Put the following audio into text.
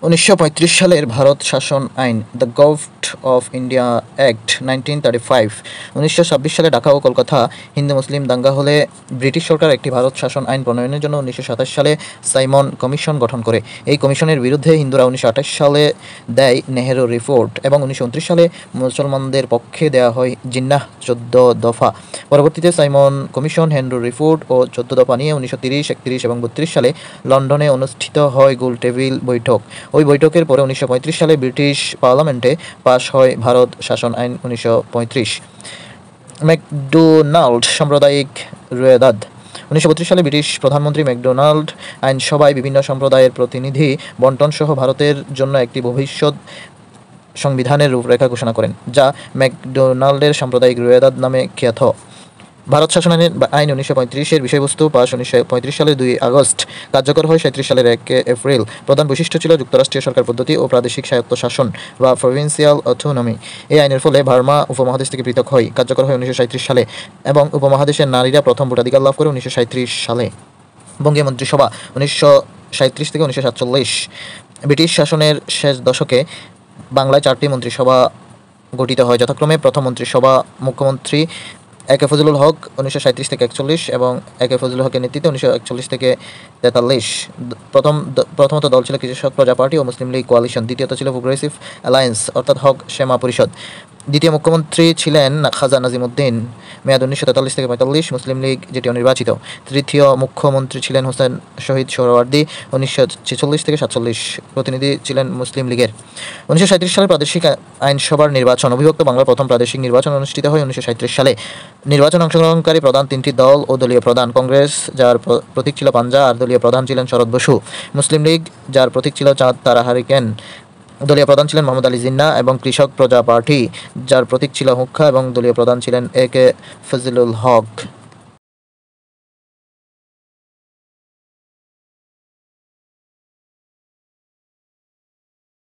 1935 সালের ভারত শাসন আইন the government of India act 1935। 1926 সালে ঢাকা ও কলকাতা হিন্দু মুসলিম দাঙ্গা হলে ব্রিটিশ সরকার একটি ভারত শাসন আইন প্রণয়নের জন্য 1927 সালে সাইমন কমিশন গঠন করে। এই কমিশনের বিরুদ্ধে হিন্দুরা 1928 সালে দেয় নেহেরু রিপোর্ট এবং 1929 সালে মুসলমানদের পক্ষে দেওয়া হয় জিন্নাহ 14 দফা। পরবর্তীতে সাইমন কমিশন, হেনরি রিপোর্ট ও 14 দফা নিয়ে 1930, 31 এবং 32 সালে লন্ডনে অনুষ্ঠিত হয় গোল টেবিল বৈঠক। ওই বৈঠকের পরে 1935 সালে ব্রিটিশ পার্লামেন্টে পাশ হয় ভারত শাসন আইন 1935। ম্যাকডোনাল্ড সাম্প্রদায়িক রোয়েদাদ। 1932 সালে ব্রিটিশ প্রধানমন্ত্রী ম্যাকডোনাল্ড আইনসভায় বিভিন্ন সম্প্রদায়ের প্রতিনিধি বণ্টন সহ ভারতের জন্য একটি ভবিষ্যৎ সংবিধানের রূপরেখা ঘোষণা করেন, যা ম্যাকডোনাল্ডের সাম্প্রদায়িক রোয়েদাদ নামে খ্যাত। ভারত শাসন আইন 1935-এর বিষয়বস্তু পাস 1935 সালের 2 আগস্ট, কার্যকর হয় 37 সালের 1 এপ্রিল। প্রধান বৈশিষ্ট্য ছিল যুক্তরাষ্ট্রীয় সরকার পদ্ধতি ও প্রাদেশিক স্বায়ত্তশাসন বা প্রভিন্সিয়াল অটোনমি। এই আইনের ফলে বার্মা উপমহাদেশ থেকে পৃথক হয়, কার্যকর হয় 1937 সালে এবং উপমহাদেশের নারীরা প্রথম ভোটাধিকার লাভ করে 1937 সালে। বঙ্গীয় মন্ত্রিসভা 1937 থেকে 1947। ব্রিটিশ শাসনের শেষ দশকে বাংলায় 4টি মন্ত্রিসভা গঠিত হয়, যথাক্রমে প্রথম মন্ত্রিসভা মুখ্যমন্ত্রী একে ফজলুল হক 1937 থেকে 41 এবং একে ফজলুল হকের নেতৃত্বে 1941 থেকে 43। প্রথমত দল ছিল কৃষক প্রজা পার্টি ও মুসলিম লীগ কোয়ালিশন। দ্বিতীয়ত ছিল প্রোগ্রেসিভ অ্যালায়েন্স অর্থাৎ হক শ্যামা পরিষদ। দ্বিতীয় মুখ্যমন্ত্রী ছিলেন খাজা নাজিমুদ্দিন, মেয়াদ 1943 থেকে 45, মুসলিম লীগ, যেটি অনির্বাচিত। তৃতীয় মুখ্যমন্ত্রী ছিলেন হোসেন শহীদ সোহরাওয়ার্দী, 1946 থেকে 47, প্রতিনিধি ছিলেন মুসলিম লীগের। 1937 সালে প্রাদেশিক আইনসভার নির্বাচন। অবিভক্ত বাংলার প্রথম প্রাদেশিক নির্বাচন অনুষ্ঠিত হয় 1937 সালে। নির্বাচনে অংশগ্রহণকারী প্রধান 3টি দল ও দলীয় প্রধান: কংগ্রেস, যার প্রতীক ছিল পাঞ্জা আর দলীয় প্রধান ছিলেন শরৎ বসু; মুসলিম লীগ, যার প্রতীক ছিল চাঁদ তারা হারিকেন, দলীয় প্রধান ছিলেন মোহাম্মদ আলী জিন্নাহ; এবং কৃষক প্রজা পার্টি, যার প্রতীক ছিল হুক্কা এবং দলীয় প্রধান ছিলেন একে ফজলুল হক।